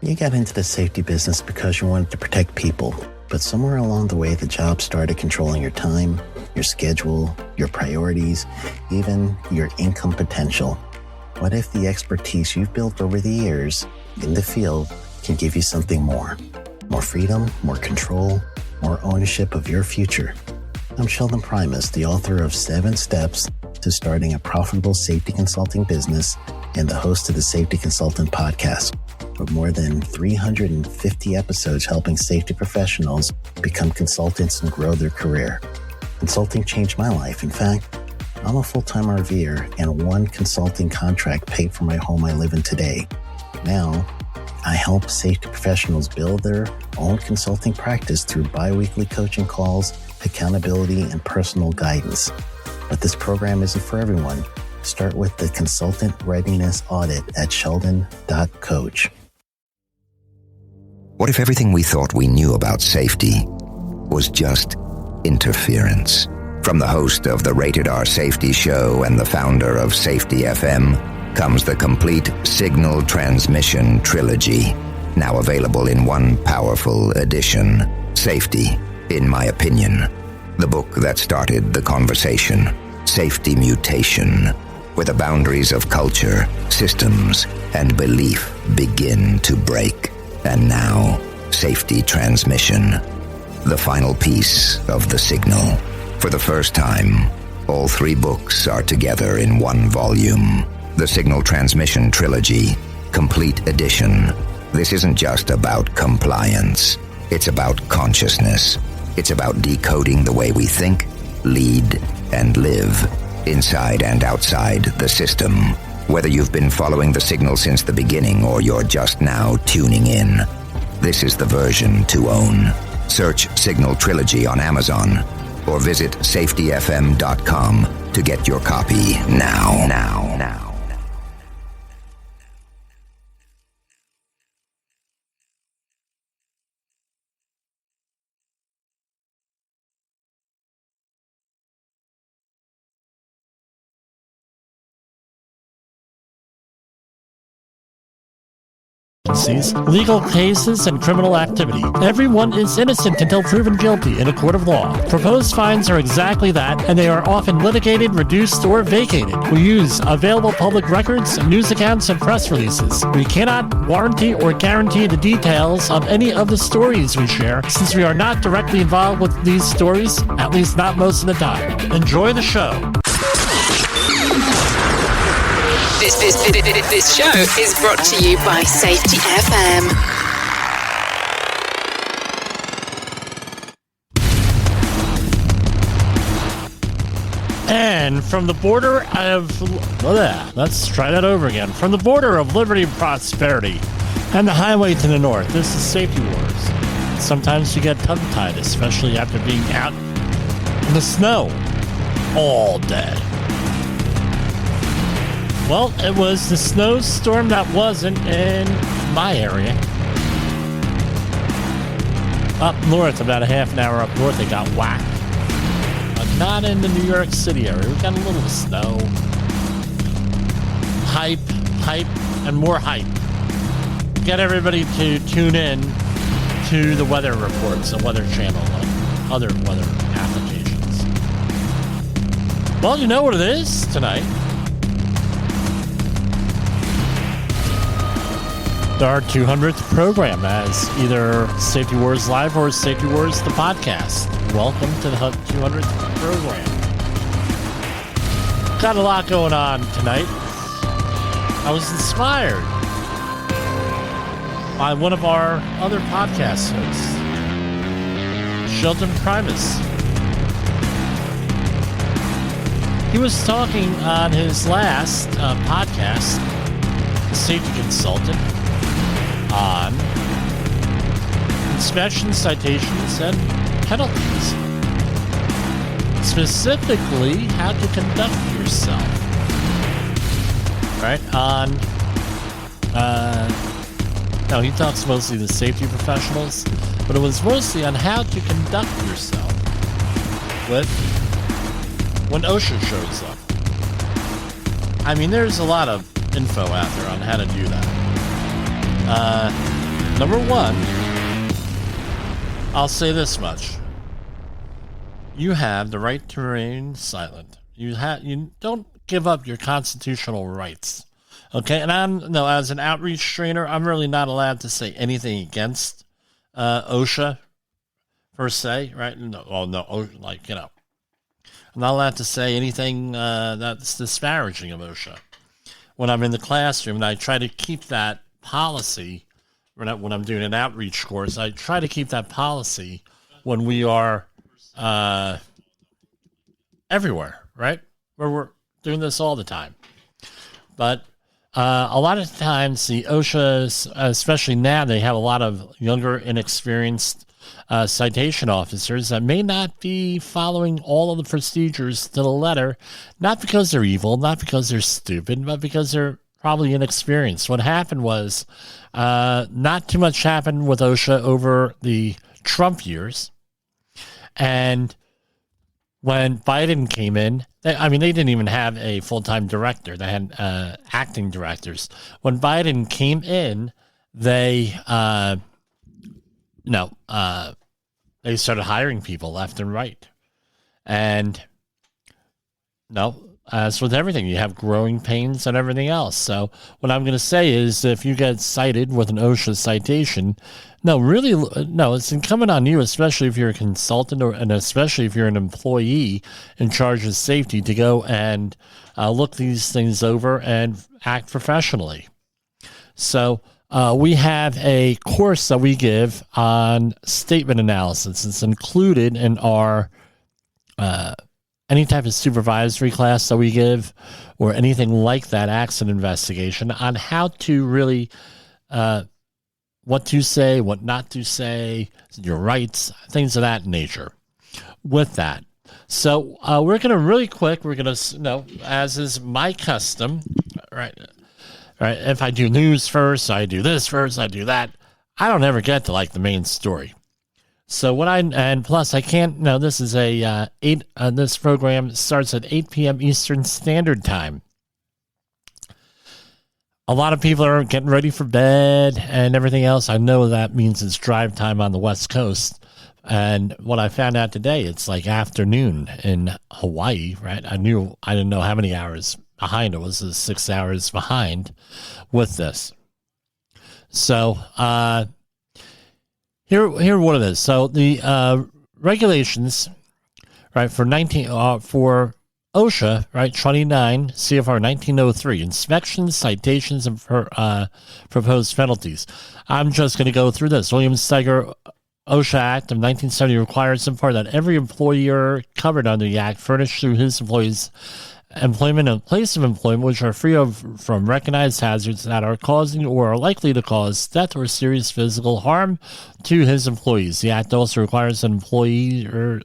You got into the safety business because you wanted to protect people, but somewhere along the way, the job started controlling your time, your schedule, your priorities, even your income potential. What if the expertise you've built over the years in the field can give you something more? More freedom, more control, more ownership of your future. I'm Sheldon Primus, the author of 7 Steps to Starting a Profitable Safety Consulting Business and the host of the Safety Consultant Podcast, with more than 350 episodes helping safety professionals become consultants and grow their career. Consulting changed my life. In fact, I'm a full-time RVer, and one consulting contract paid for my home I live in today. Now, I help safety professionals build their own consulting practice through bi-weekly coaching calls, accountability, and personal guidance. But this program isn't for everyone. Start with the Consultant Readiness Audit at sheldon.coach. What if everything we thought we knew about safety was just interference? From the host of the Rated R Safety Show and the founder of Safety FM comes the complete Signal Transmission Trilogy, now available in one powerful edition. Safety, in my opinion, the book that started the conversation. Safety Mutation, where the boundaries of culture, systems, and belief begin to break. And now, Safety Transmission, the final piece of the signal. For the first time, all 3 books are together in one volume. The Signal Transmission Trilogy, Complete Edition. This isn't just about compliance. It's about consciousness. It's about decoding the way we think, lead, and live, inside and outside the system. Whether you've been following the signal since the beginning or you're just now tuning in, this is the version to own. Search Signal Trilogy on Amazon or visit safetyfm.com to get your copy now. Legal cases and criminal activity. Everyone is innocent until proven guilty in a court of law. Proposed fines are exactly that, and they are often litigated, reduced, or vacated. We use available public records, news accounts, and press releases. We cannot warranty or guarantee the details of any of the stories we share, since we are not directly involved with these stories, at least not most of the time. Enjoy the show. This show is brought to you by Safety FM. And from the border of... let's try that over again. From the border of liberty and prosperity and the highway to the north, this is Safety Wars. Sometimes you get tongue-tied, especially after being out in the snow all day. Well, it was the snowstorm that wasn't in my area. Up north, about a half an hour up north, it got whacked. But not in the New York City area. We got a little snow. Hype, and more hype. Get everybody to tune in to the weather reports, the Weather Channel, and other weather applications. Well, you know what it is tonight. Our 200th program as either Safety Wars Live or Safety Wars the podcast. Welcome to the 200th program. Got a lot going on tonight. I was inspired by one of our other podcast hosts, Sheldon Primus. He was talking on his last podcast, Safety Consultant, on inspection, citations, and penalties. Specifically, how to conduct yourself. Right? No, he talks mostly to safety professionals, but it was mostly on how to conduct yourself when OSHA shows up. I mean, there's a lot of info out there on how to do that. Number one, I'll say this much. You have the right to remain silent. You don't give up your constitutional rights. Okay, and as an outreach trainer, I'm really not allowed to say anything against OSHA per se, right? I'm not allowed to say anything that's disparaging of OSHA. When I'm in the classroom, and I try to keep that policy, when I'm doing an outreach course, I try to keep that policy when we are everywhere, right? Where we're doing this all the time. But a lot of times the OSHA, especially now, they have a lot of younger, inexperienced citation officers that may not be following all of the procedures to the letter, not because they're evil, not because they're stupid, but because they're probably inexperienced. What happened was not too much happened with OSHA over the Trump years. And when Biden came in, they didn't even have a full-time director. They had acting directors. When Biden came in, they started hiring people left and right. And as with everything, you have growing pains and everything else. So what I'm going to say is if you get cited with an OSHA citation, it's incumbent on you, especially if you're a consultant and especially if you're an employee in charge of safety, to go and look these things over and act professionally. So we have a course that we give on statement analysis. It's included in our any type of supervisory class that we give or anything like that, accident investigation, on how to really what to say, what not to say, your rights, things of that nature with that. So we're going to really quick, as is my custom, right? If I do news first, I do this first, I do that. I don't ever get to the main story. So plus I can't, this is this program starts at 8 p.m. Eastern Standard Time. A lot of people are getting ready for bed and everything else. I know that means it's drive time on the West Coast. And what I found out today, it's afternoon in Hawaii, right? I didn't know how many hours behind it was. 6 hours behind with this. So, Here what it is. So the regulations, right, for OSHA, right, 29 CFR 1903, inspections, citations, and proposed penalties. I'm just going to go through this. Williams-Steiger OSHA Act of 1970 requires in part that every employer covered under the Act furnish through his employees employment and place of employment which are free from recognized hazards that are causing or are likely to cause death or serious physical harm to his employees. The Act also requires that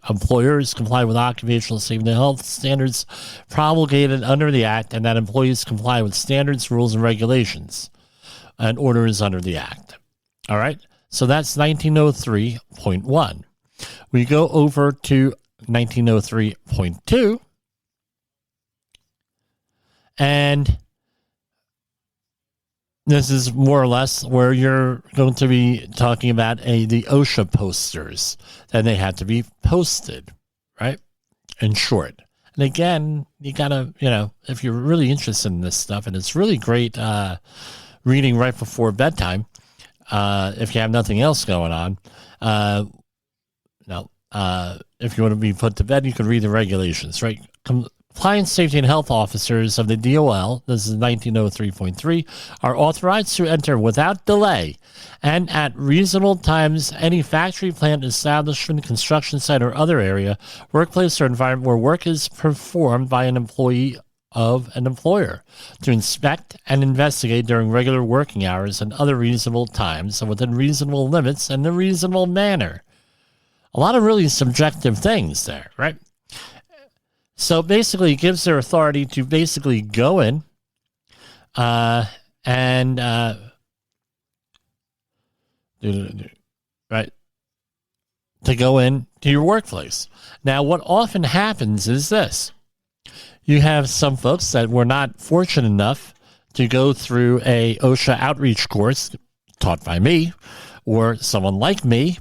employers comply with occupational safety and health standards promulgated under the Act, and that employees comply with standards, rules, and regulations and orders under the Act. All right? So that's 1903.1. We go over to 1903.2. And this is more or less where you're going to be talking about the OSHA posters, and they had to be posted, right? In short. And again, you gotta, if you're really interested in this stuff, and it's really great reading right before bedtime, if you have nothing else going on. If you want to be put to bed, you can read the regulations, right? Compliance, safety, and health officers of the DOL, this is 1903.3, are authorized to enter without delay and at reasonable times any factory, plant, establishment, construction site, or other area, workplace, or environment where work is performed by an employee of an employer to inspect and investigate during regular working hours and other reasonable times and within reasonable limits and in a reasonable manner. A lot of really subjective things there, right? So basically, it gives their authority to basically go in right, to go in to your workplace. Now, what often happens is this. You have some folks that were not fortunate enough to go through a OSHA outreach course, taught by me or someone like me.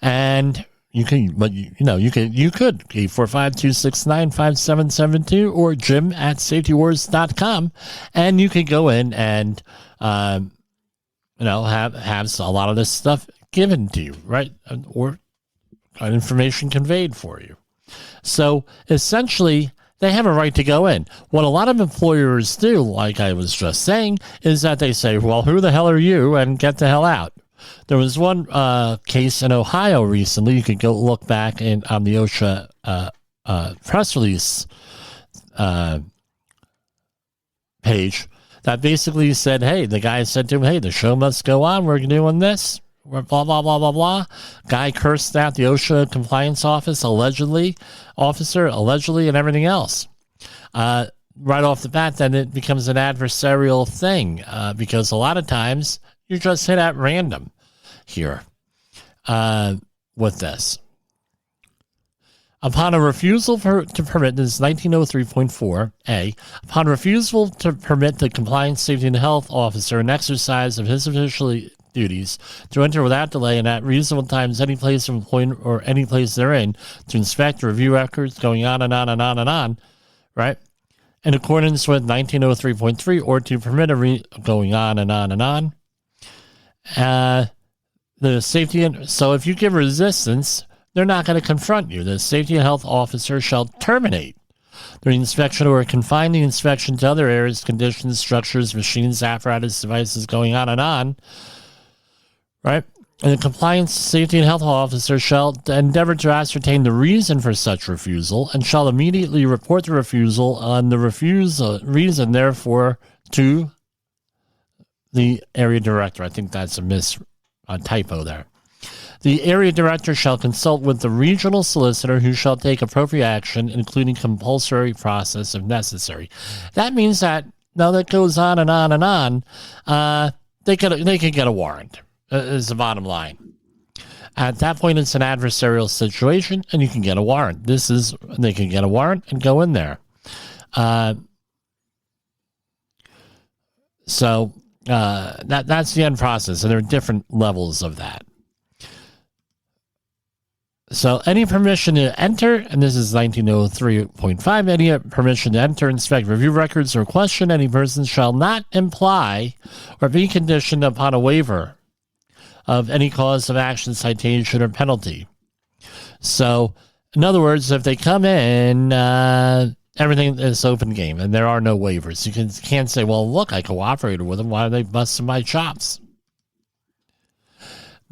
And you can, but you could 845-269-5772 or jim@safetywars.com, and you can go in and have a lot of this stuff given to you, right? Or information conveyed for you. So essentially, they have a right to go in. What a lot of employers do, like I was just saying, is that they say, well, who the hell are you, and get the hell out. There was one case in Ohio recently. You could go look back on the OSHA press release page that basically said, hey, the guy said to him, hey, the show must go on. We're doing this. We're blah, blah, blah, blah, blah. Guy cursed out the OSHA compliance officer, and everything else. Right off the bat, then it becomes an adversarial thing because a lot of times you just hit at random here with this. Upon a refusal to permit, this is 1903.4a, upon refusal to permit the compliance, safety, and health officer an exercise of his official duties to enter without delay and at reasonable times any place of employment or any place therein to inspect or review records, going on and on and on and on, right? In accordance with 1903.3, or to permit going on and on and on. The safety, so if you give resistance, they're not going to confront you. The safety and health officer shall terminate the inspection or confine the inspection to other areas, conditions, structures, machines, apparatus, devices, going on and on, right? And the compliance, safety, and health officer shall endeavor to ascertain the reason for such refusal and shall immediately report the refusal on the reason, therefore, to the area director. I think that's a typo there. The area director shall consult with the regional solicitor who shall take appropriate action, including compulsory process if necessary. That means that, now that goes on and on and on, they could get a warrant, is the bottom line. At that point, it's an adversarial situation, and you can get a warrant. They can get a warrant and go in there. So that's the end process, and there are different levels of that. So any permission to enter, and this is 1903.5, any permission to enter, inspect, review records, or question any person shall not imply or be conditioned upon a waiver of any cause of action, citation, or penalty. So, in other words, if they come in, everything is open game, and there are no waivers. You can't say, well, look, I cooperated with them. Why are they busting my chops?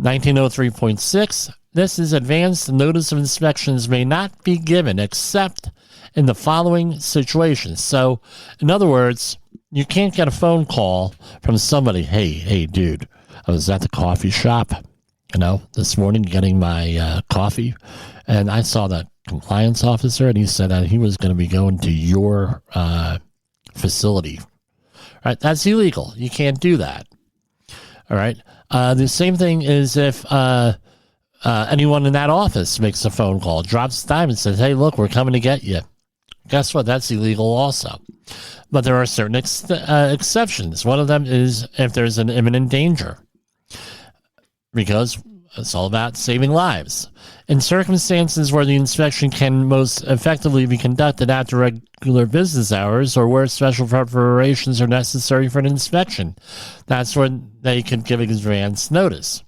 1903.6, this is advanced notice of inspections may not be given except in the following situations. So, in other words, you can't get a phone call from somebody, hey, dude, I was at the coffee shop, this morning getting my coffee, and I saw that compliance officer, and he said that he was going to be going to your facility. Right? That's illegal. You can't do that. All right? The same thing is if anyone in that office makes a phone call, drops the dime and says, hey, look, we're coming to get you. Guess what? That's illegal also. But there are certain exceptions. One of them is if there's an imminent danger, because it's all about saving lives. In circumstances where the inspection can most effectively be conducted after regular business hours or where special preparations are necessary for an inspection, that's when they can give advance notice.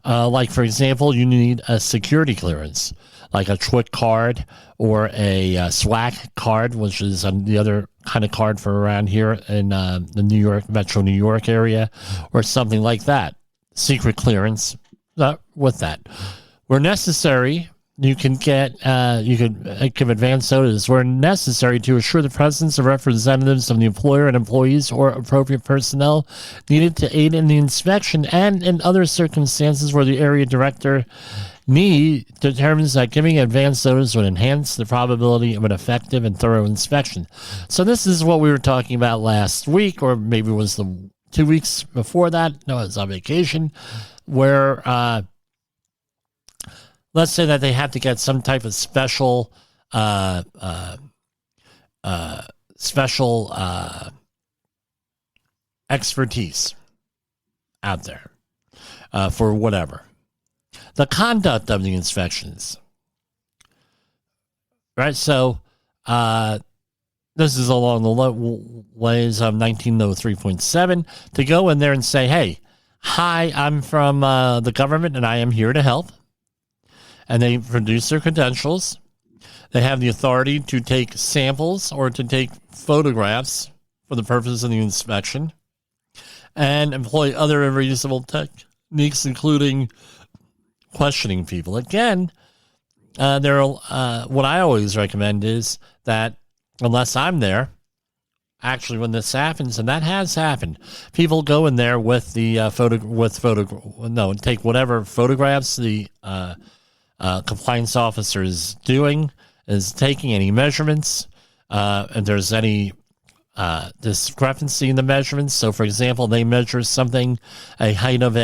Like, for example, you need a security clearance, like a TWIC card or a SWAC card, which is the other kind of card for around here in the Metro New York area, or something like that. Secret clearance with that. Where necessary, you can give advance notice where necessary to assure the presence of representatives of the employer and employees or appropriate personnel needed to aid in the inspection, and in other circumstances where the area director determines that giving advance notice would enhance the probability of an effective and thorough inspection. So this is what we were talking about last week, or maybe it was the 2 weeks before that. No, I was on vacation, where let's say that they have to get some type of special expertise out there. for whatever. The conduct of the inspections. Right, so this is along the ways of 1903.7 to go in there and say, hey, hi, I'm from the government and I am here to help. And they produce their credentials. They have the authority to take samples or to take photographs for the purpose of the inspection and employ other reasonable techniques, including questioning people. Again, what I always recommend is that unless I'm there, actually when this happens, and that has happened, people go in there with the take whatever photographs the compliance officer is doing, is taking any measurements, and there's any discrepancy in the measurements. So, for example, they measure something, a height of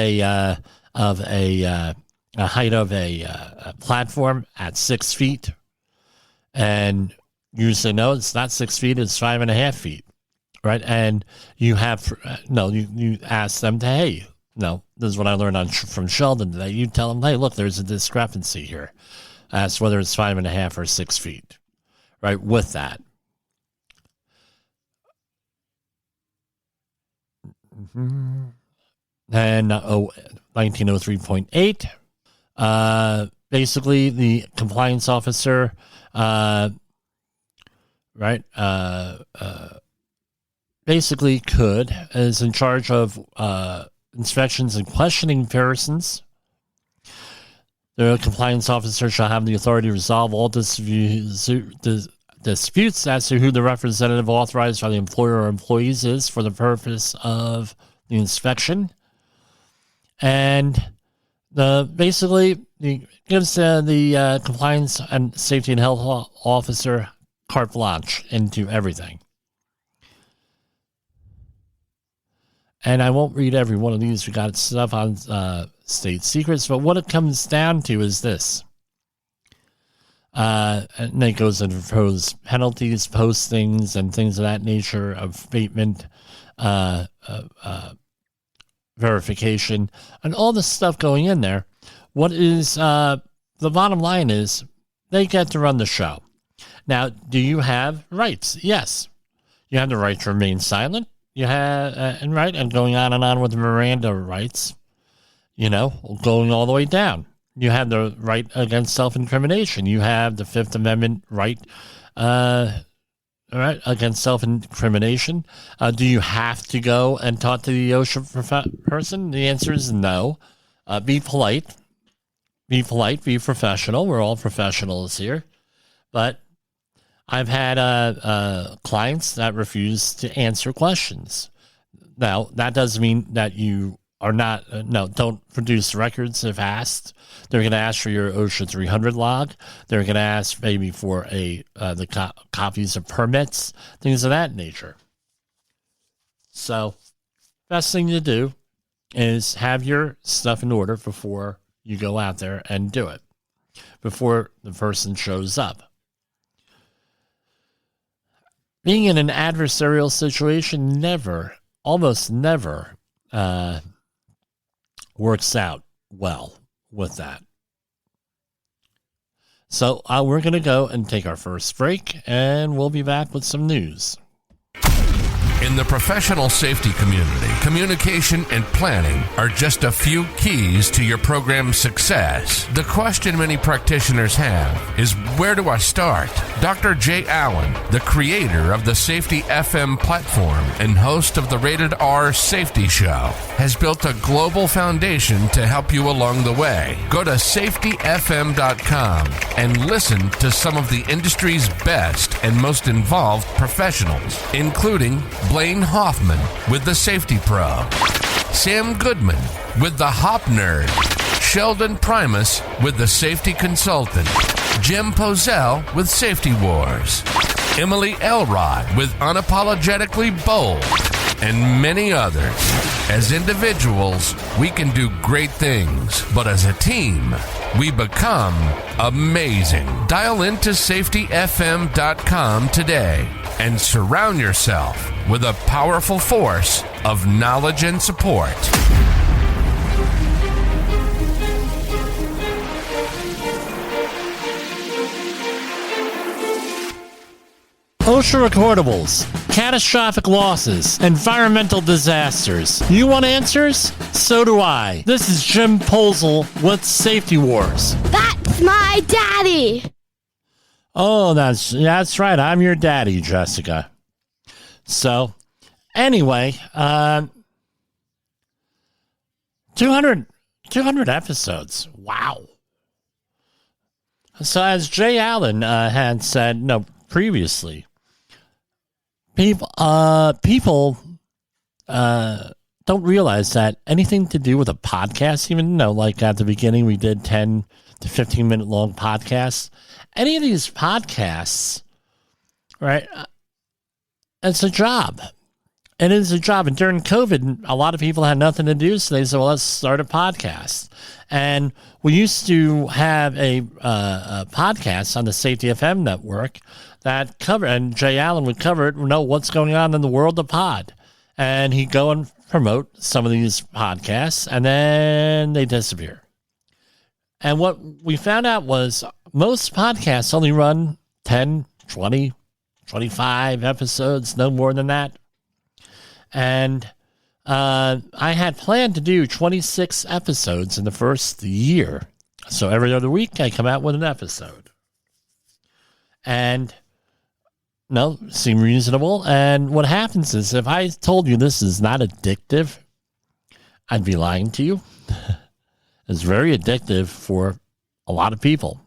a platform at 6 feet, and you say, no, it's not 6 feet, it's 5.5 feet, right? And you ask them to, hey, no, this is what I learned from Sheldon today. You tell them, hey, look, there's a discrepancy here. Ask whether it's 5.5 or 6 feet, right? With that. And 1903.8, basically the compliance officer, basically is in charge of inspections and questioning persons. The compliance officer shall have the authority to resolve all disputes as to who the representative authorized by the employer or employees is for the purpose of the inspection. And basically gives the compliance and safety and health officer carte blanche into everything. And I won't read every one of these. We got stuff on state secrets, but what it comes down to is this. And it goes into proposed penalties, postings, and things of that nature, of abatement, verification, and all the stuff going in there. What is the bottom line is they get to run the show. Now, do you have rights? Yes. You have the right to remain silent. You have, and going on with the Miranda rights, going all the way down. You have the right against self-incrimination. You have the Fifth Amendment right, against self-incrimination. Do you have to go and talk to the OSHA person? The answer is no. Be polite. Be polite. Be professional. We're all professionals here. But I've had clients that refuse to answer questions. Now, that doesn't mean that you are not, don't produce records if asked. They're going to ask for your OSHA 300 log. They're going to ask maybe for the copies of permits, things of that nature. So, best thing to do is have your stuff in order before you go out there and do it, before the person shows up. Being in an adversarial situation almost never works out well with that. So we're going to go and take our first break, and we'll be back with some news. In the professional safety community, communication and planning are just a few keys to your program's success. The question many practitioners have is, where do I start? Dr. Jay Allen, the creator of the Safety FM platform and host of the Rated R Safety Show, has built a global foundation to help you along the way. Go to safetyfm.com and listen to some of the industry's best and most involved professionals, including Blaine Hoffman with the Safety Pro, Sam Goodman with the Hop Nerd, Sheldon Primus with the Safety Consultant, Jim Pozell with Safety Wars, Emily Elrod with Unapologetically Bold, and many others. As individuals, we can do great things, but as a team, we become amazing. Dial into safetyfm.com today and surround yourself with a powerful force of knowledge and support. OSHA recordables, catastrophic losses, environmental disasters. You want answers? So do I. This is Jim Posel with Safety Wars. That's my daddy. Oh, that's right. I'm your daddy, Jessica. So, anyway, 200 episodes. Wow. So, as Jay Allen had said, previously, people don't realize that anything to do with a podcast, even though, like at the beginning, we did 10 to 15 minute long podcasts. Any of these podcasts, right? It's a job. It is a job. And during COVID, a lot of people had nothing to do. So they said, well, let's start a podcast. And we used to have a podcast on the Safety FM network that covered, and Jay Allen would cover it, know what's going on in the world of pod. And he'd go and promote some of these podcasts, and then they disappear. And what we found out was most podcasts only run 10, 20, 25 episodes, no more than that. And I had planned to do 26 episodes in the first year. So every other week I come out with an episode. And seem reasonable. And what happens is if I told you this is not addictive, I'd be lying to you. It's very addictive for a lot of people.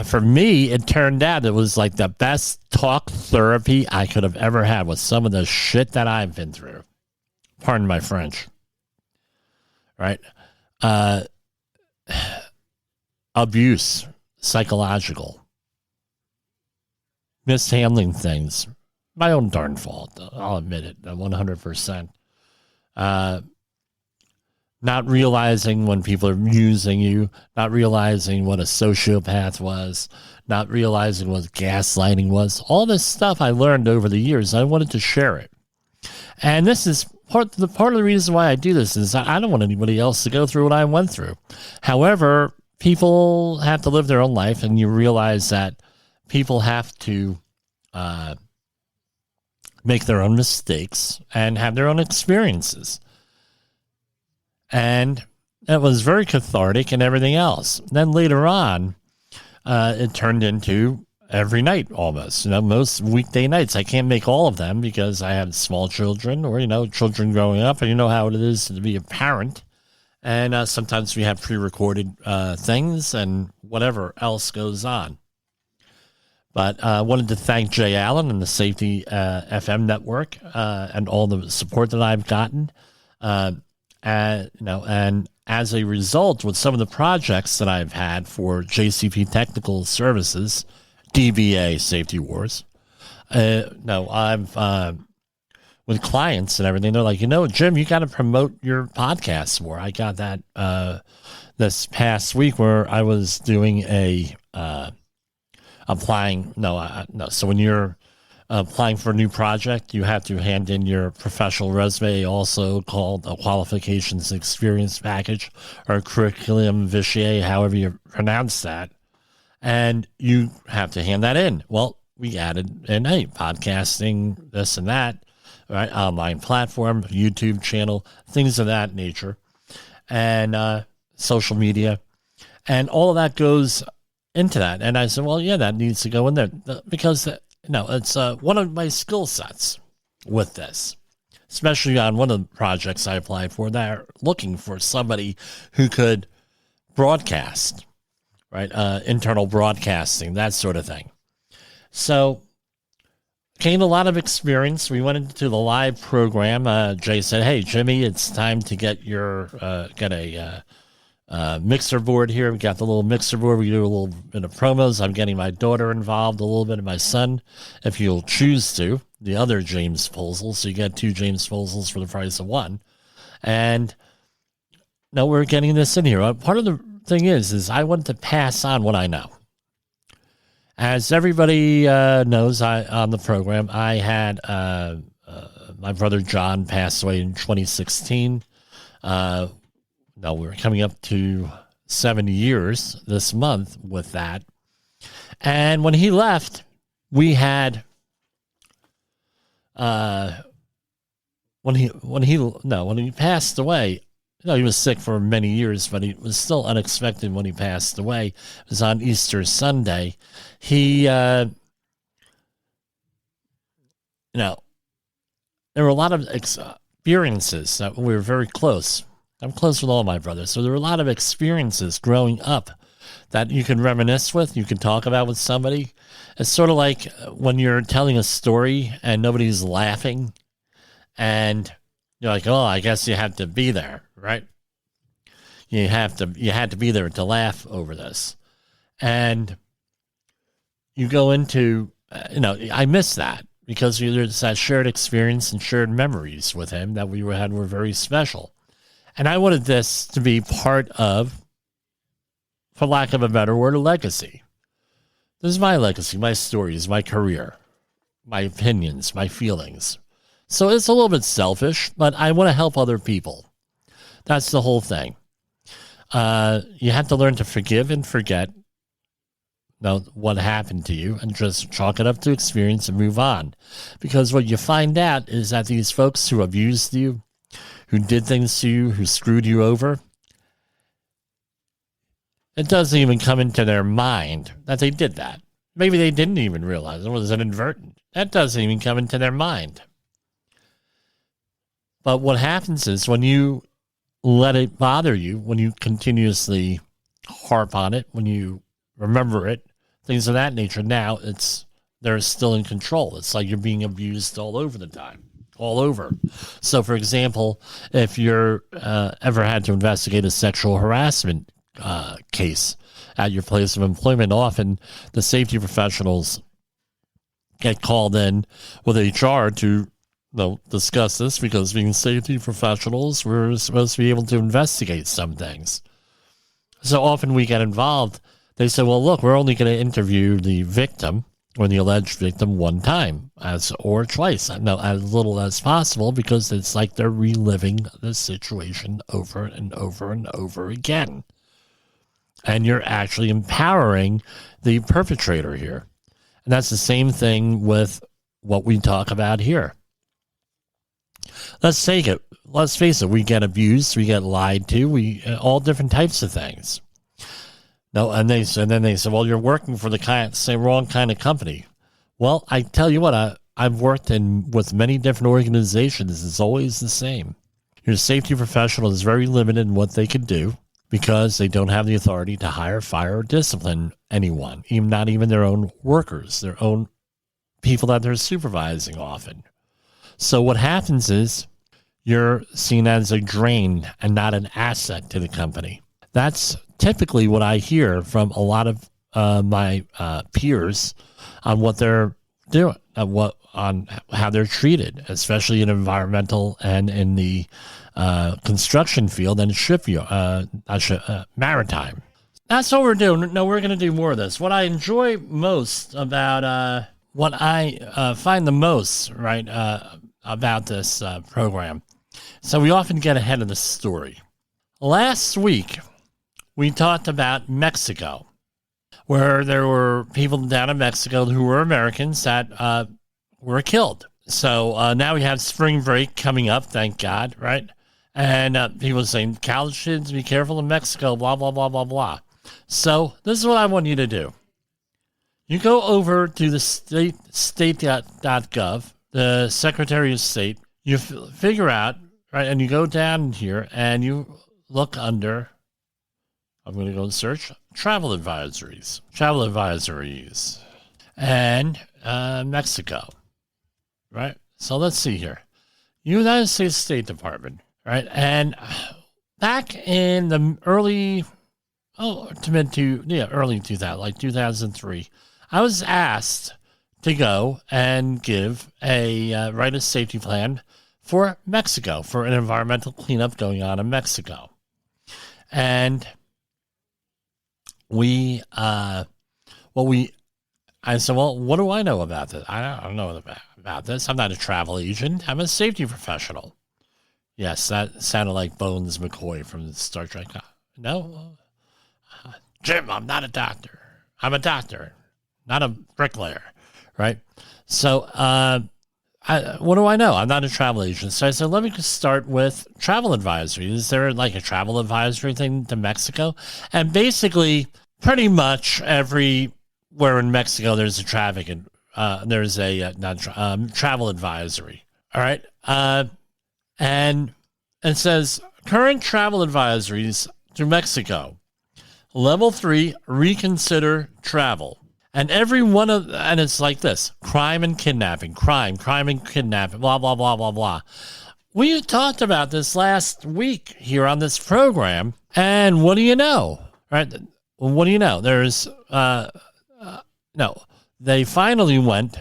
For me, it turned out it was like the best talk therapy I could have ever had with some of the shit that I've been through. Pardon my French. Right? Abuse, psychological. Mishandling things. My own darn fault. I'll admit it, 100%. Not realizing when people are using you, not realizing what a sociopath was, not realizing what gaslighting was. All this stuff I learned over the years. I wanted to share it. And this is part of the reason why I do this is I don't want anybody else to go through what I went through. However, people have to live their own life, and you realize that people have to make their own mistakes and have their own experiences. And it was very cathartic and everything else. Then later on, it turned into every night almost. Most weekday nights. I can't make all of them because I have small children or, children growing up. And you know how it is to be a parent. And sometimes we have pre-recorded things and whatever else goes on. But I wanted to thank Jay Allen and the Safety FM network and all the support that I've gotten. And as a result, with some of the projects that I've had for JCP Technical Services, DBA Safety Wars, I've with clients and everything, they're like, Jim, you got to promote your podcast more. I got that this past week where I was doing applying. So when you're applying for a new project, you have to hand in your professional resume, also called a qualifications experience package or curriculum vitae, however you pronounce that. And you have to hand that in. Well, we added in, podcasting, this and that, right? Online platform, YouTube channel, things of that nature, and social media. And all of that goes into that. And I said, well, yeah, that needs to go in there because it's one of my skill sets with this, especially on one of the projects I applied for. They're looking for somebody who could broadcast, right? Internal broadcasting, that sort of thing. So gained a lot of experience. We went into the live program. Jay said, hey, Jimmy, it's time to get a mixer board here. We got the little mixer board. We do a little bit of promos. I'm getting my daughter involved, a little bit of my son, if you'll choose to, the other James Posel. So you get 2 James Posels for the price of 1. And now we're getting this in here. Part of the thing is I want to pass on what I know. As everybody knows, on the program, I had my brother John passed away in 2016. We're coming up to 7 years this month with that. And when he left, we had when he passed away, he was sick for many years, but it was still unexpected when he passed away. It was on Easter Sunday. He, there were a lot of experiences that we were very close. I'm close with all my brothers. So there were a lot of experiences growing up that you can reminisce with, you can talk about with somebody. It's sort of like when you're telling a story and nobody's laughing and you're like, oh, I guess you have to be there, right? You had to be there to laugh over this. And you go into, I miss that because there's that shared experience and shared memories with him that we had were very special. And I wanted this to be part of, for lack of a better word, a legacy. This is my legacy, my stories, my career, my opinions, my feelings. So it's a little bit selfish, but I want to help other people. That's the whole thing. You have to learn to forgive and forget what happened to you and just chalk it up to experience and move on. Because what you find out is that these folks who abused you, who did things to you, who screwed you over, it doesn't even come into their mind that they did that. Maybe they didn't even realize it was inadvertent. That doesn't even come into their mind. But what happens is when you let it bother you, when you continuously harp on it, when you remember it, things of that nature, now they're still in control. It's like you're being abused all over the time. All over. So, for example, if you're ever had to investigate a sexual harassment case at your place of employment, often the safety professionals get called in with HR to discuss this because being safety professionals, we're supposed to be able to investigate some things. So often we get involved. They say, well, look, we're only going to interview the victim or the alleged victim one time or twice, as little as possible, because it's like they're reliving the situation over and over and over again. And you're actually empowering the perpetrator here. And that's the same thing with what we talk about here. Let's face it, we get abused, we get lied to, all different types of things. No, and then they say, well, you're working for the wrong kind of company. Well, I tell you what, I've worked with many different organizations. It's always the same. Your safety professional is very limited in what they can do because they don't have the authority to hire, fire, or discipline anyone, not even their own workers, their own people that they're supervising often. So what happens is you're seen as a drain and not an asset to the company. That's typically what I hear from a lot of my peers on what they're doing, on how they're treated, especially in environmental and in the construction field and maritime. That's what we're doing. No, we're going to do more of this. What I enjoy most about what I find the most about this program. So we often get ahead of the story. Last week, we talked about Mexico, where there were people down in Mexico who were Americans that were killed. So now we have spring break coming up, thank God, right? And people saying, college kids, be careful in Mexico, blah, blah, blah, blah, blah. So this is what I want you to do. You go over to the state.gov, the Secretary of State, you figure out, right, and you go down here and you look under, I'm going to go and search, travel advisories, and Mexico, right? So let's see here. United States State Department, right? And back in the early 2000, like 2003, I was asked to go and write a safety plan for Mexico, for an environmental cleanup going on in Mexico. And I said, well, what do I know about this? I don't know about this. I'm not a travel agent. I'm a safety professional. Yes, that sounded like Bones McCoy from Star Trek. No? Jim, I'm not a doctor. I'm a doctor, not a bricklayer, right? So I what do I know? I'm not a travel agent. So I said, let me just start with travel advisory. Is there like a travel advisory thing to Mexico? And basically, pretty much everywhere in Mexico, there's a travel advisory. All right. And it says current travel advisories to Mexico. Level 3, reconsider travel. And and it's like this: crime and kidnapping, crime and kidnapping, blah, blah, blah, blah, blah. We talked about this last week here on this program. And what do you know? Right? What do you know? They finally went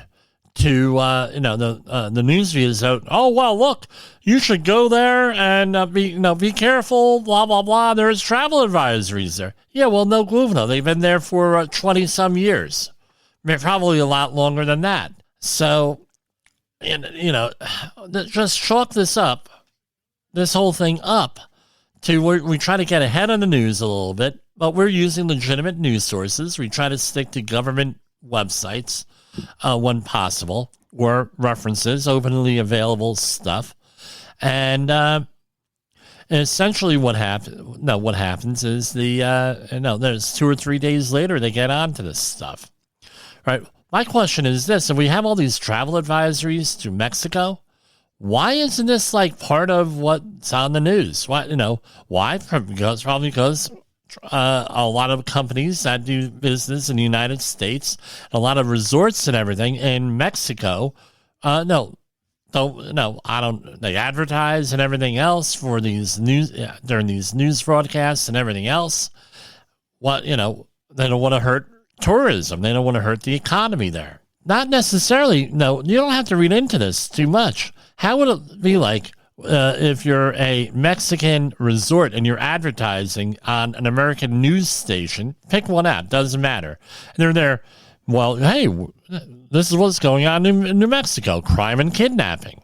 to, the news feed is out. Oh, well, look, you should go there and be careful, blah, blah, blah. There's travel advisories there. Yeah, well, no gluvno. They've been there for 20 some years. Probably a lot longer than that. So, just chalk this whole thing up to we try to get ahead of the news a little bit, but we're using legitimate news sources. We try to stick to government websites when possible, or references, openly available stuff. And essentially what happens is there's 2 or 3 days later they get onto this stuff. Right. My question is this: if we have all these travel advisories to Mexico, why isn't this like part of what's on the news? Why? Probably because a lot of companies that do business in the United States, a lot of resorts and everything in Mexico, they advertise and everything else for these news during these news broadcasts and everything else. They don't want to hurt tourism. They don't want to hurt the economy there. Not necessarily. No, you don't have to read into this too much. How would it be like if you're a Mexican resort and you're advertising on an American news station? Pick one out. Doesn't matter. They're there. Well, hey, this is what's going on in New Mexico: crime and kidnapping.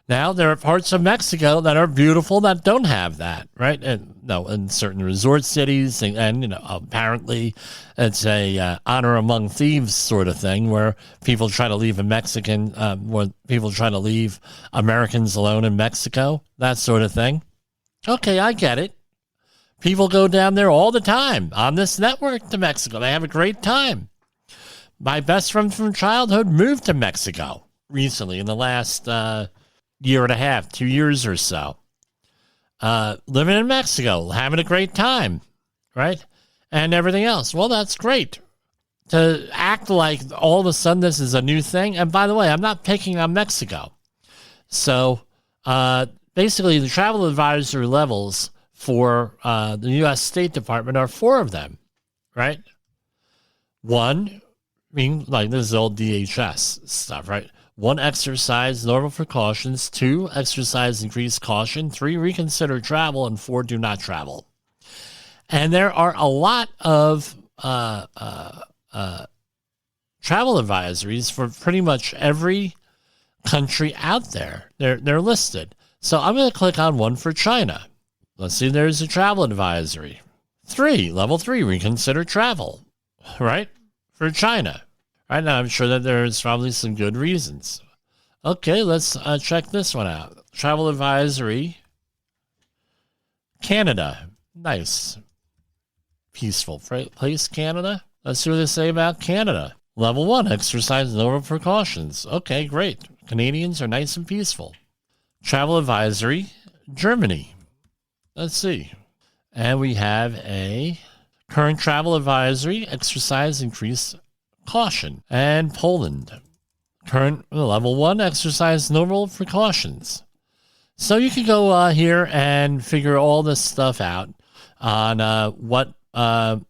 Now, there are parts of Mexico that are beautiful that don't have that, right? In certain resort cities, and apparently it's a honor among thieves sort of thing, where people try to leave Americans alone in Mexico, that sort of thing. Okay, I get it. People go down there all the time on this network to Mexico. They have a great time. My best friend from childhood moved to Mexico recently in the last year and a half, 2 years or so. Living in Mexico, having a great time, right? And everything else. Well, that's great. To act like all of a sudden this is a new thing. And by the way, I'm not picking on Mexico. So basically the travel advisory levels for the U.S. State Department are 4 of them, right? 1, being like this is old DHS stuff, right? 1, exercise normal precautions. 2, exercise increased caution. 3, reconsider travel. And 4, do not travel. And there are a lot of travel advisories for pretty much every country out there. They're listed. So I'm going to click on one for China. Let's see, there's a travel advisory. 3, level 3, reconsider travel, right? For China. Right now, I'm sure that there's probably some good reasons. Okay, let's check this one out. Travel advisory. Canada. Nice. Peaceful place, Canada. Let's see what they say about Canada. Level 1, exercise normal precautions. Okay, great. Canadians are nice and peaceful. Travel advisory. Germany. Let's see. And we have a current travel advisory. Exercise increase caution. And Poland, current level 1, exercise normal precautions. So you can go here and figure all this stuff out on wherever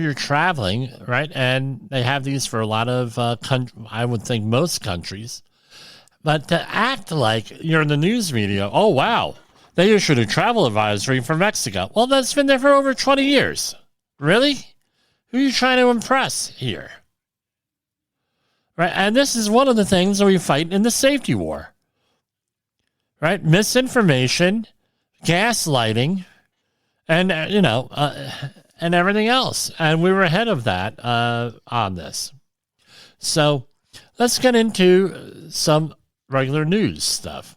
you're traveling, right? And they have these for a lot of I would think most countries. But to act like you're in the news media, oh wow, they issued a travel advisory for Mexico. Well, that's been there for over 20 years. Really? Who are you trying to impress here? Right? And this is one of the things that we fight in the safety war. Right? Misinformation, gaslighting, and, and everything else. And we were ahead of that on this. So Let's get into some regular news stuff.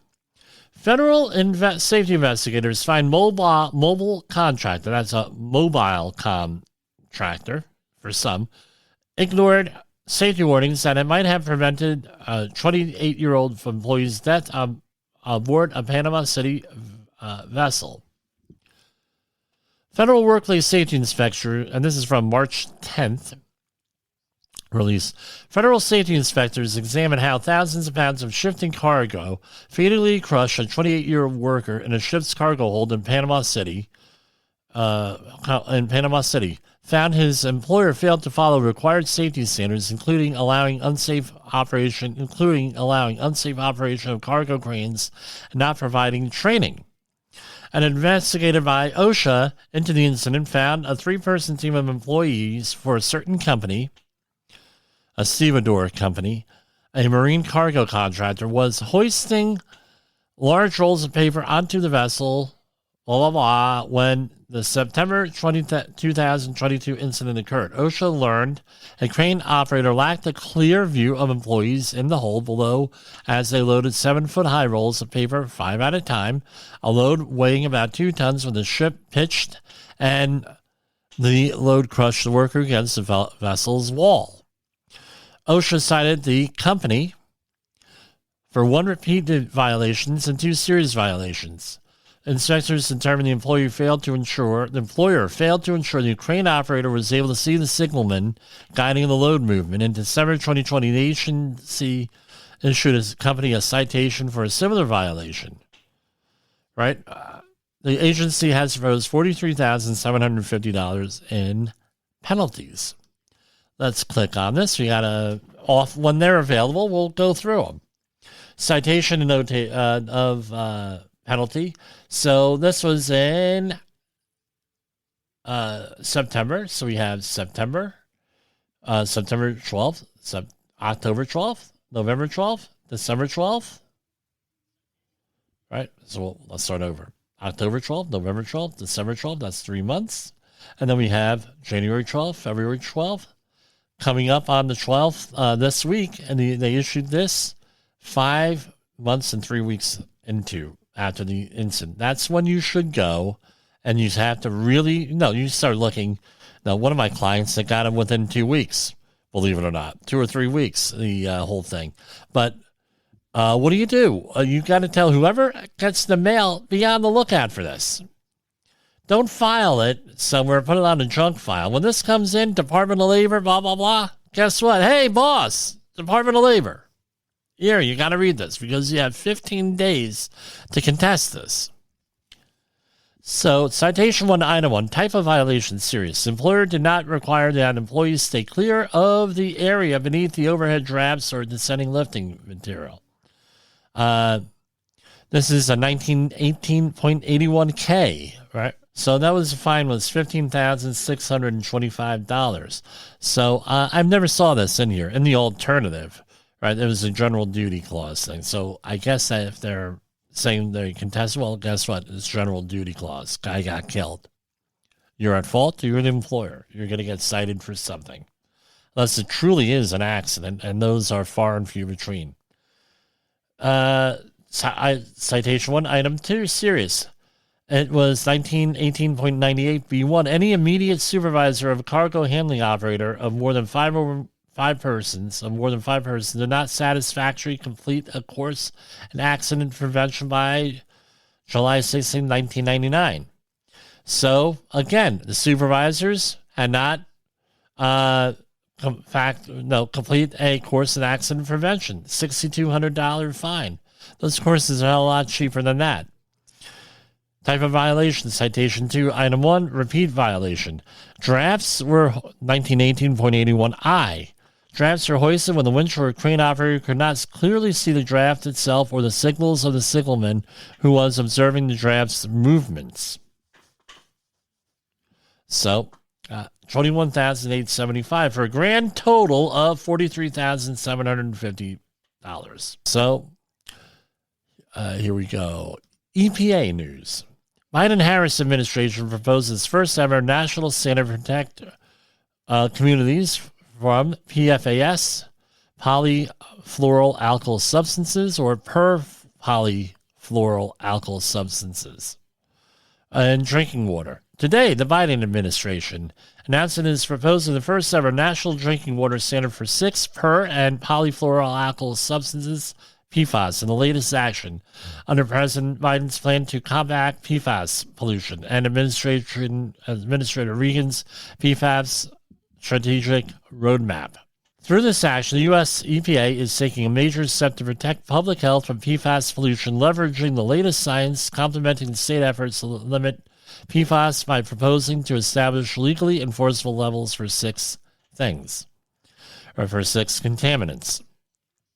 Federal safety investigators find mobile contractor, that's a mobile contractor for some, ignored safety warnings that it might have prevented a 28-year-old employee's death aboard a Panama City vessel. Federal Workplace Safety Inspector, and this is from March 10th, release. Federal safety inspectors examined how thousands of pounds of shifting cargo fatally crushed a 28-year-old worker in a ship's cargo hold in Panama City. Found his employer failed to follow required safety standards, including allowing unsafe operation of cargo cranes and not providing training. An investigator by OSHA into the incident found a 3-person team of employees for a certain company, a stevedore company, a marine cargo contractor, was hoisting large rolls of paper onto the vessel, when the September 2022 incident occurred. OSHA learned a crane operator lacked a clear view of employees in the hold below as they loaded 7-foot-high rolls of paper 5 at a time, a load weighing about 2 tons when the ship pitched and the load crushed the worker against the vessel's wall. OSHA cited the company for 1 repeated violations and 2 serious violations. Inspectors determined the employer failed to ensure the crane operator was able to see the signalman guiding the load movement. In December 2020, the agency issued a company a citation for a similar violation. Right? The agency has proposed $43,750 in penalties. Let's click on this. We got off when they're available. We'll go through them. Citation and of penalty. So this was in September. So we have September 12th, October 12th, November 12th, December 12th. Right? So let's start over. October 12th, November 12th, December 12th. That's 3 months. And then we have January 12th, February 12th. Coming up on the 12th this week. And they issued this 5 months and 3 weeks after the incident. That's when you should go, and you have to you start looking. Now, one of my clients that got him within 2 weeks, believe it or not, 2 or 3 weeks, the whole thing. But what do? You got to tell whoever gets the mail, be on the lookout for this. Don't file it somewhere, put it on a junk file. When this comes in, Department of Labor, blah, blah, blah, guess what? Hey, boss, Department of Labor. Here, you got to read this because you have 15 days to contest this. So, citation 1, item 1, type of violation, serious. Employer did not require that employees stay clear of the area beneath the overhead drafts or descending lifting material. This is a 1918.81K, right? So that was the fine was $15,625. So I've never saw this in here in the alternative. Right, it was a general duty clause thing. So I guess that if they're saying they contest, well, guess what? It's general duty clause. Guy got killed. You're at fault. You're the employer. You're going to get cited for something. Unless it truly is an accident, and those are far and few between. Citation 1, item 2, serious. It was 1918.98B1. Any immediate supervisor of a cargo handling operator of more than five persons did not satisfactorily complete a course in accident prevention by July 16, 1999. So, again, the supervisors had not complete a course in accident prevention. $6,200 fine. Those courses are a lot cheaper than that. Type of violation, citation 2, item 1, repeat violation. Drafts were 1918.81I. Drafts are hoisted when the winch or crane operator could not clearly see the draft itself or the signals of the signalman who was observing the draft's movements. So, $21,875 for a grand total of $43,750. So, here we go. EPA news. Biden-Harris administration proposes first ever national standard to protect communities from PFAS, polyfluoroalkyl substances or polyfluoroalkyl substances in drinking water. Today, the Biden administration announced it is proposing the first ever national drinking water standard for 6 per and polyfluoroalkyl substances, PFAS, in the latest action under President Biden's plan to combat PFAS pollution and Administrator Regan's PFAS strategic roadmap. Through this action, the U.S. EPA is taking a major step to protect public health from PFAS pollution, leveraging the latest science, complementing the state efforts to limit PFAS by proposing to establish legally enforceable levels for 6 things, or for 6 contaminants.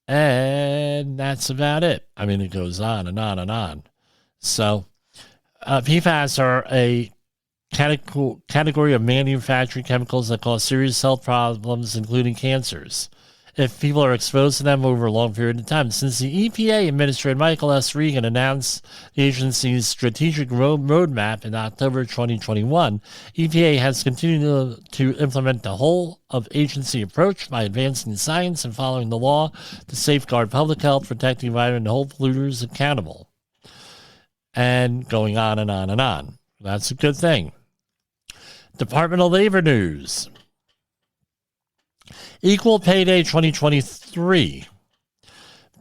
And that's about it. I mean, it goes on and on and on. So, PFAS are a category of manufactured chemicals that cause serious health problems, including cancers, if people are exposed to them over a long period of time. Since the EPA Administrator Michael S. Regan announced the agency's strategic roadmap in October 2021, EPA has continued to implement the whole-of-agency approach by advancing science and following the law to safeguard public health, protect the environment, and hold polluters accountable. And going on and on and on. That's a good thing. Department of Labor news. Equal Pay Day 2023.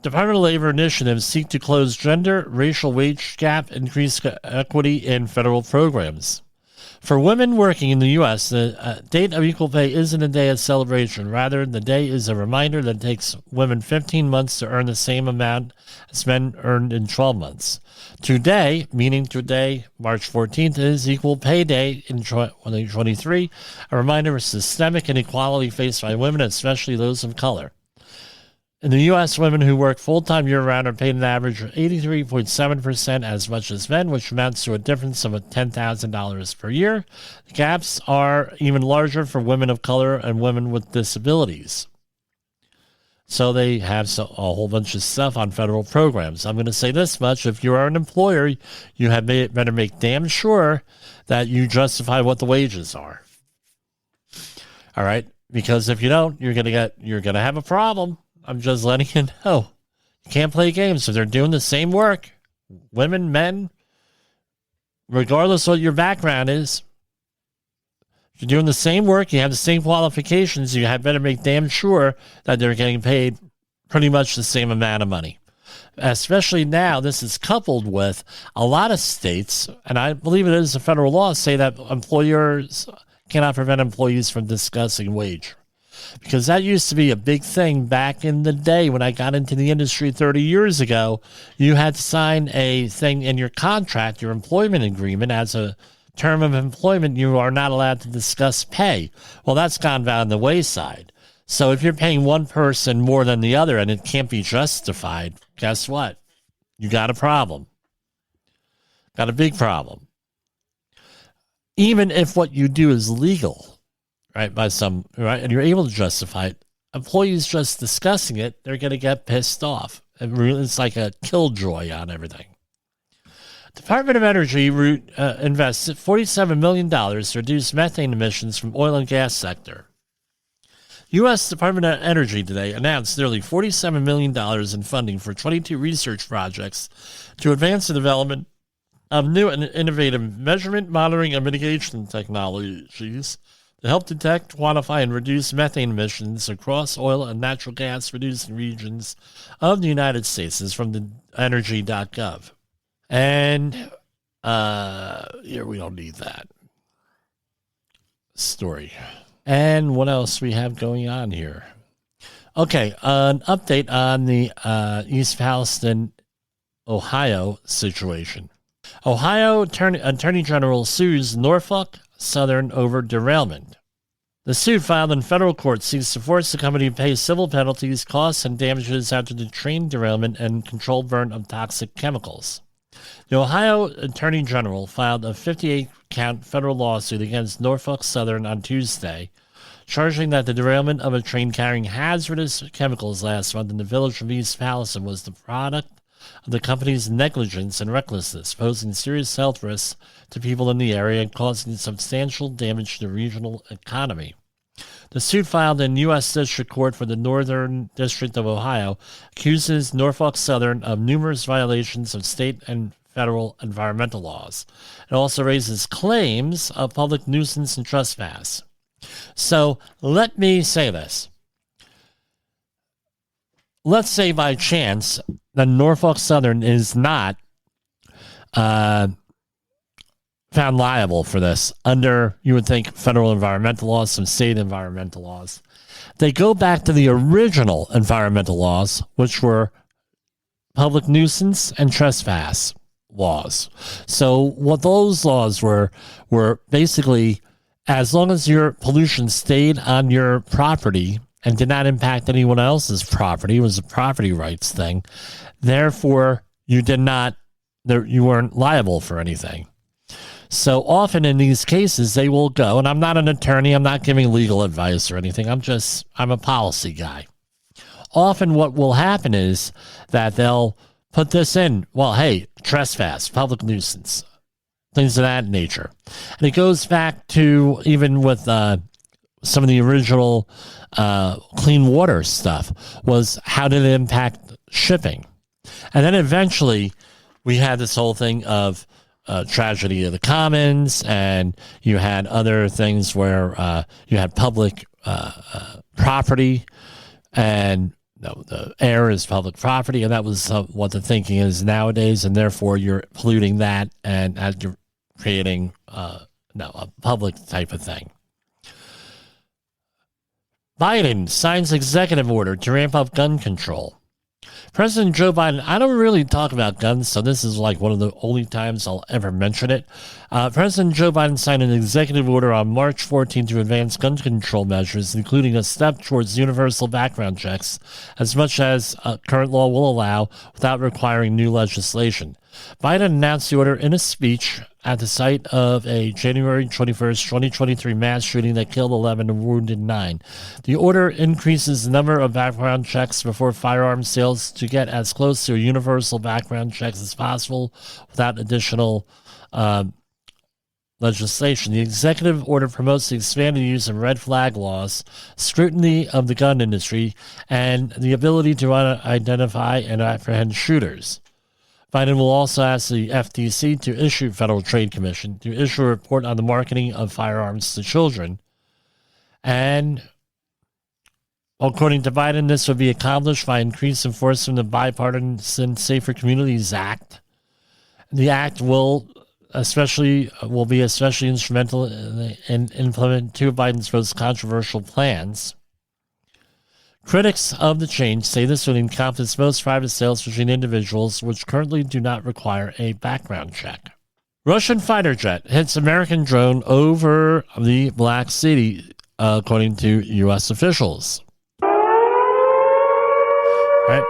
Department of Labor initiatives seek to close gender, racial wage gap, increase equity in federal programs. For women working in the U.S., the date of equal pay isn't a day of celebration. Rather, the day is a reminder that it takes women 15 months to earn the same amount as men earned in 12 months. Today, meaning today, March 14th, is Equal Pay Day in 2023, a reminder of systemic inequality faced by women, especially those of color. In the U.S., women who work full-time year-round are paid an average of 83.7% as much as men, which amounts to a difference of $10,000 per year. The gaps are even larger for women of color and women with disabilities. So they have a whole bunch of stuff on federal programs. I'm going to say this much. If you are an employer, you have better make damn sure that you justify what the wages are. All right? Because if you don't, you're going to have a problem. I'm just letting you know. You can't play games. If they're doing the same work, women, men, regardless of what your background is, if you're doing the same work, you have the same qualifications, you had better make damn sure that they're getting paid pretty much the same amount of money. Especially now, this is coupled with a lot of states, and I believe it is a federal law, say that employers cannot prevent employees from discussing wage. Because that used to be a big thing back in the day when I got into the industry 30 years ago. You had to sign a thing in your contract, your employment agreement, as a term of employment. You are not allowed to discuss pay. Well, that's gone down the wayside. So if you're paying one person more than the other and it can't be justified, guess what? You got a problem. Got a big problem. Even if what you do is legal, right, and you're able to justify it, employees just discussing it, they're going to get pissed off. It's like a killjoy on everything. Department of Energy invests $47 million to reduce methane emissions from oil and gas sector. U.S. Department of Energy today announced nearly $47 million in funding for 22 research projects to advance the development of new and innovative measurement, monitoring, and mitigation technologies to help detect, quantify, and reduce methane emissions across oil and natural gas producing regions of the United States. This is from the energy.gov. And here we don't need that story. And what else we have going on here? Okay, an update on the East Palestine, Ohio situation. Ohio Attorney General sues Norfolk Southern over derailment. The suit filed in federal court seeks to force the company to pay civil penalties, costs, and damages after the train derailment and controlled burn of toxic chemicals. The Ohio Attorney General filed a 58-count federal lawsuit against Norfolk Southern on Tuesday, charging that the derailment of a train carrying hazardous chemicals last month in the village of East Palestine was the product of the company's negligence and recklessness, posing serious health risks to people in the area and causing substantial damage to the regional economy. The suit filed in U.S. District Court for the Northern District of Ohio accuses Norfolk Southern of numerous violations of state and federal environmental laws. It also raises claims of public nuisance and trespass. So let me say this. Let's say by chance that Norfolk Southern is not found liable for this under, you would think, federal environmental laws, some state environmental laws. They go back to the original environmental laws, which were public nuisance and trespass laws. So what those laws were basically, as long as your pollution stayed on your property and did not impact anyone else's property, it was a property rights thing, therefore you weren't liable for anything. So often in these cases, they will go, and I'm not an attorney, I'm not giving legal advice or anything, I'm a policy guy. Often what will happen is that they'll put this in, well, hey, trespass, public nuisance, things of that nature. And it goes back to even with some of the original clean water stuff, was how did it impact shipping? And then eventually we had this whole thing of tragedy of the commons, and you had other things where you had public property, and the air is public property, and that was what the thinking is nowadays, and therefore you're polluting that, and as you're creating a public type of thing. Biden signs executive order to ramp up gun control. President Joe Biden, I don't really talk about guns, so this is like one of the only times I'll ever mention it. President Joe Biden signed an executive order on March 14 to advance gun control measures, including a step towards universal background checks, as much as current law will allow without requiring new legislation. Biden announced the order in a speech at the site of a January 21st, 2023 mass shooting that killed 11 and wounded 9. The order increases the number of background checks before firearms sales to get as close to a universal background checks as possible without additional legislation. The executive order promotes the expanded use of red flag laws, scrutiny of the gun industry, and the ability to identify and apprehend shooters. Biden will also ask the FTC to issue Federal Trade Commission to issue a report on the marketing of firearms to children. And according to Biden, this would be accomplished by increased enforcement of the Bipartisan Safer Communities Act. The act will be especially instrumental in implementing two of Biden's most controversial plans. Critics of the change say this would encompass most private sales between individuals, which currently do not require a background check. Russian fighter jet hits American drone over the Black Sea, according to U.S. officials. Right.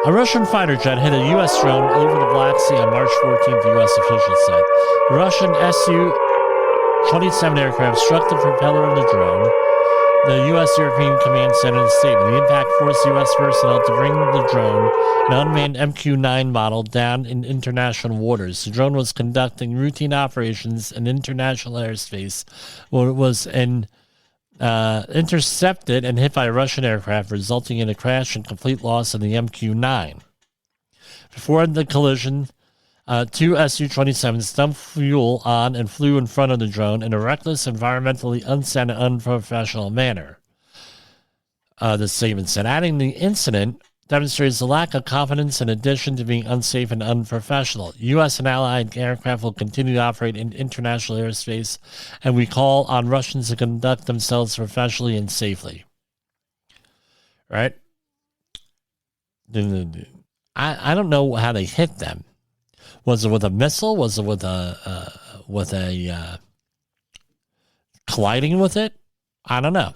A Russian fighter jet hit a U.S. drone over the Black Sea on March 14th, the U.S. officials said. The Russian Su-27 aircraft struck the propeller of the drone. The U.S. European Command said in a statement, the impact forced U.S. personnel to bring the drone, an unmanned MQ-9 model, down in international waters. The drone was conducting routine operations in international airspace when it was intercepted and hit by a Russian aircraft, resulting in a crash and complete loss of the MQ-9. Before the collision, two Su-27s dumped fuel on and flew in front of the drone in a reckless, environmentally unsound and unprofessional manner. The statement said, adding the incident demonstrates a lack of confidence in addition to being unsafe and unprofessional. U.S. and allied aircraft will continue to operate in international airspace, and we call on Russians to conduct themselves professionally and safely. Right? I don't know how they hit them. Was it with a missile? Was it with a colliding with it? I don't know.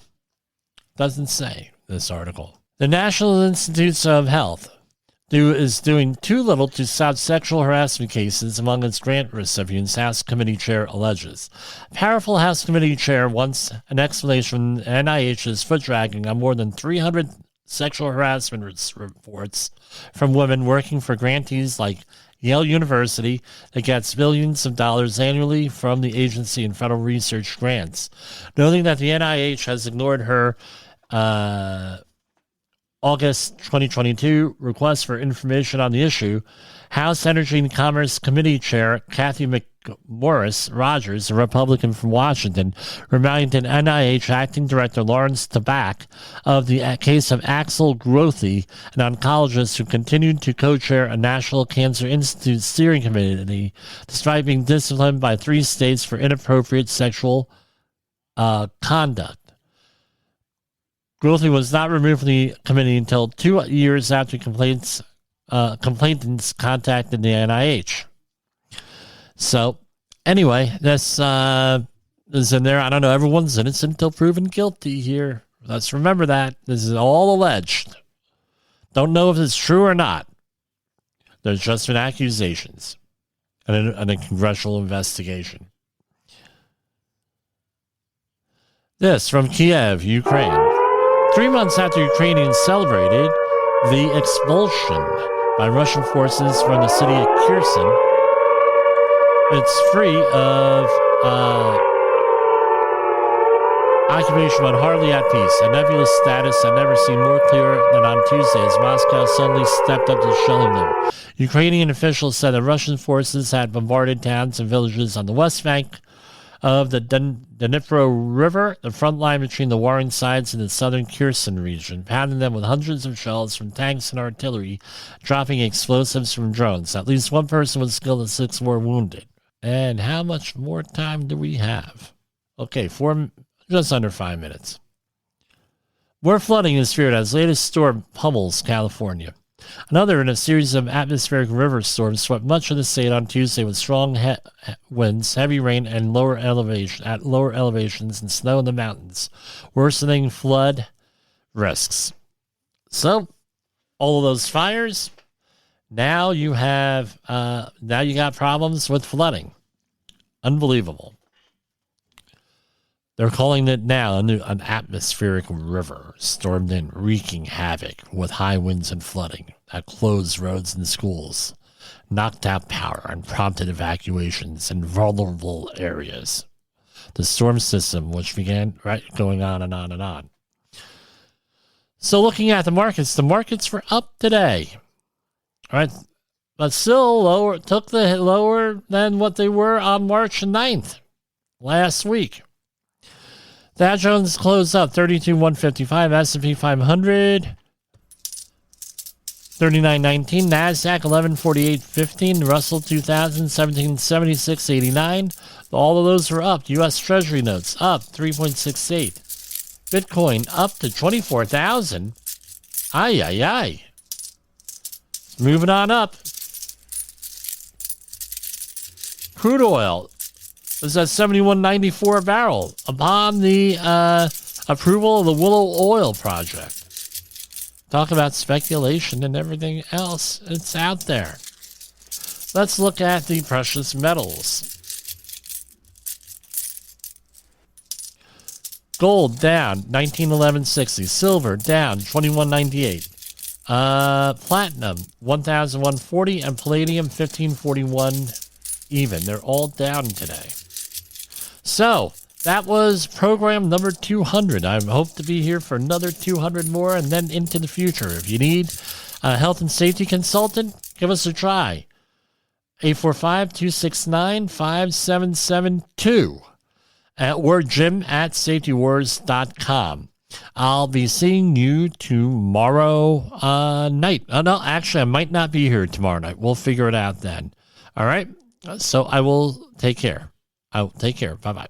Doesn't say, this article. The National Institutes of Health is doing too little to stop sexual harassment cases among its grant recipients, House Committee Chair alleges. Powerful House Committee Chair wants an explanation from NIH's foot-dragging on more than 300 sexual harassment reports from women working for grantees like Yale University, that gets billions of dollars annually from the agency and federal research grants. Noting that the NIH has ignored her August 2022 request for information on the issue, House Energy and Commerce Committee Chair Kathy McMorris Rogers, a Republican from Washington, reminded NIH Acting Director Lawrence Tabak of the case of Axel Grothe, an oncologist who continued to co-chair a National Cancer Institute steering committee despite being disciplined by 3 states for inappropriate sexual conduct. Grothe was not removed from the committee until 2 years after complainants contacted the NIH. So, anyway, this is in there. I don't know. Everyone's innocent until proven guilty here. Let's remember that. This is all alleged. Don't know if it's true or not. There's just been accusations and a congressional investigation. This from Kiev, Ukraine. 3 months after Ukrainians celebrated the expulsion by Russian forces from the city of Kherson, it's free of occupation but hardly at peace. A nebulous status that never seemed more clear than on Tuesday as Moscow suddenly stepped up to shelling them. Ukrainian officials said that Russian forces had bombarded towns and villages on the west bank of the Dnipro River, the front line between the warring sides in the southern Kherson region, pounding them with hundreds of shells from tanks and artillery, dropping explosives from drones. At least 1 person was killed and 6 were wounded. And how much more time do we have? Okay, just under 5 minutes. More flooding is feared as latest storm pummels California. Another in a series of atmospheric river storms swept much of the state on Tuesday with strong winds, heavy rain, and lower elevations and snow in the mountains, worsening flood risks. So, all of those fires, now you got problems with flooding. Unbelievable. They're calling it now an atmospheric river, stormed in, wreaking havoc with high winds and flooding that closed roads and schools, knocked out power, and prompted evacuations in vulnerable areas. The storm system, which began going on and on and on. So looking at the markets were up today. All right, but still took the hit lower than what they were on March 9th last week. Dow Jones closed up 32,155, S&P 500 39.19, NASDAQ 1148.15, Russell 2000 1776.89. All of those were up. U.S. Treasury notes up 3.68. Bitcoin up to 24,000. Ay. Moving on up. Crude oil is at $71.94 a barrel upon the approval of the Willow Oil Project. Talk about speculation and everything else. It's out there. Let's look at the precious metals. Gold down 1911.60. Silver down 21.98. Platinum 1,140 and palladium 1541 even. They're all down today. So that was program number 200. I hope to be here for another 200 more and then into the future. If you need a health and safety consultant, give us a try. 845-269-5772 or jim@safetywars.com. I'll be seeing you tomorrow night. No, actually, I might not be here tomorrow night. We'll figure it out then. All right? So I will take care. I'll take care. Bye-bye.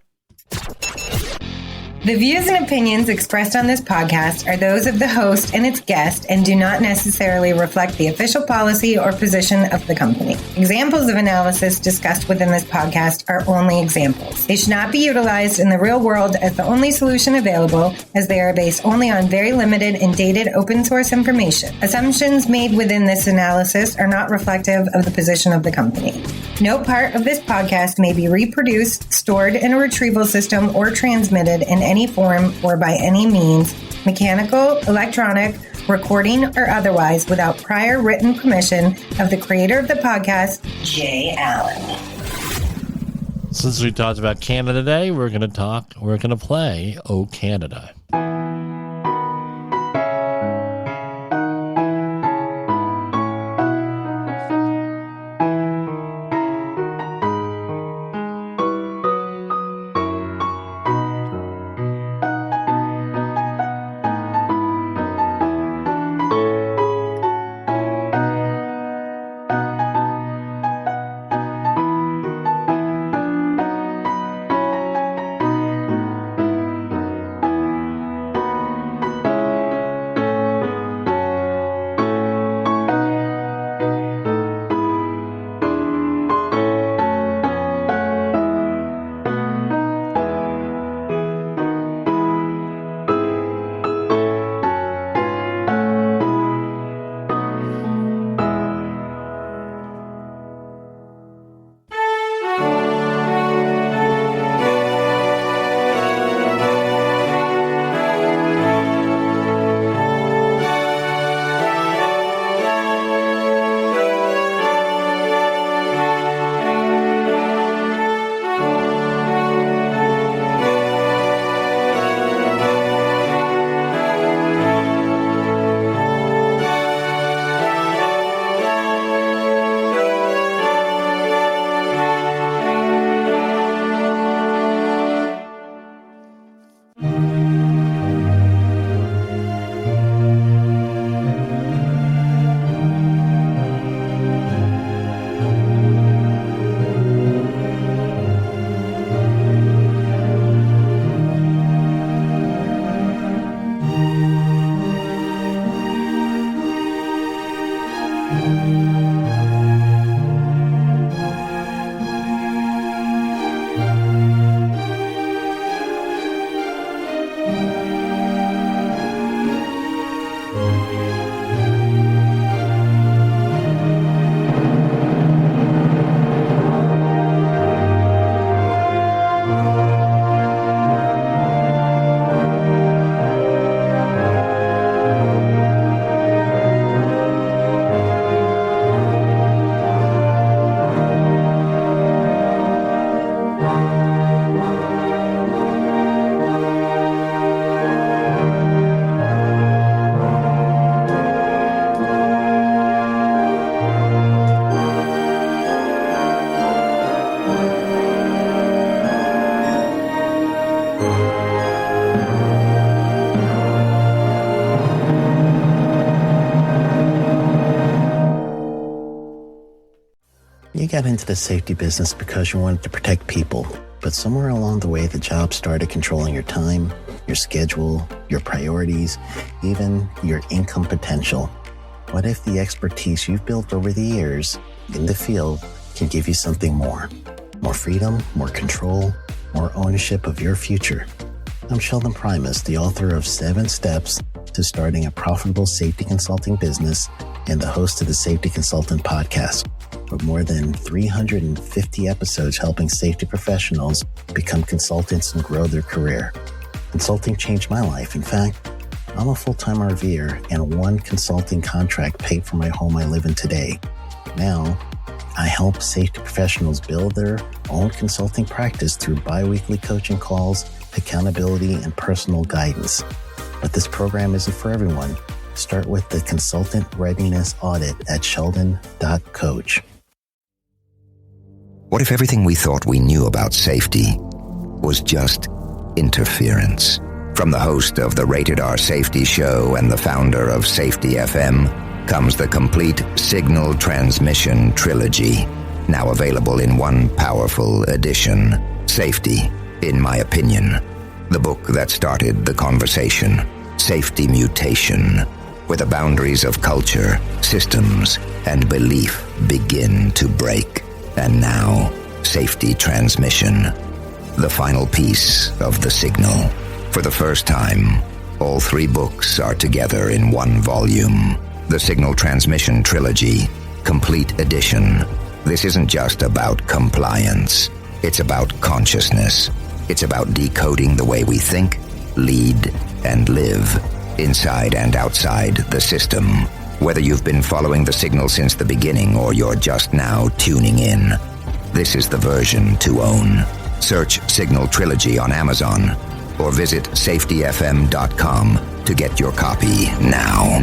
The views and opinions expressed on this podcast are those of the host and its guest and do not necessarily reflect the official policy or position of the company. Examples of analysis discussed within this podcast are only examples. They should not be utilized in the real world as the only solution available, as they are based only on very limited and dated open source information. Assumptions made within this analysis are not reflective of the position of the company. No part of this podcast may be reproduced, stored in a retrieval system, or transmitted in any form or by any means, mechanical, electronic, recording or otherwise, without prior written permission of the creator of the podcast, Jay Allen. Since we talked about Canada today, we're going to play Oh Canada. You got into the safety business because you wanted to protect people, but somewhere along the way, the job started controlling your time, your schedule, your priorities, even your income potential. What if the expertise you've built over the years in the field can give you something more? More freedom, more control, more ownership of your future. I'm Sheldon Primus, the author of 7 Steps to Starting a Profitable Safety Consulting Business and the host of the Safety Consultant Podcast, with more than 350 episodes helping safety professionals become consultants and grow their career. Consulting changed my life. In fact, I'm a full-time RVer, and one consulting contract paid for my home I live in today. Now, I help safety professionals build their own consulting practice through bi-weekly coaching calls, accountability, and personal guidance. But this program isn't for everyone. Start with the Consultant Readiness Audit at sheldon.coach. What if everything we thought we knew about safety was just interference? From the host of the Rated R Safety Show and the founder of Safety FM comes the complete Signal Transmission Trilogy, now available in one powerful edition. Safety, in my opinion, the book that started the conversation. Safety Mutation, where the boundaries of culture, systems, and belief begin to break. And now, Safety Transmission, the final piece of the signal. For the first time, all 3 books are together in one volume. The Signal Transmission Trilogy, Complete Edition. This isn't just about compliance. It's about consciousness. It's about decoding the way we think, lead, and live. inside and outside the system. Whether you've been following the signal since the beginning or you're just now tuning in, this is the version to own. Search Signal Trilogy on Amazon or visit safetyfm.com to get your copy now.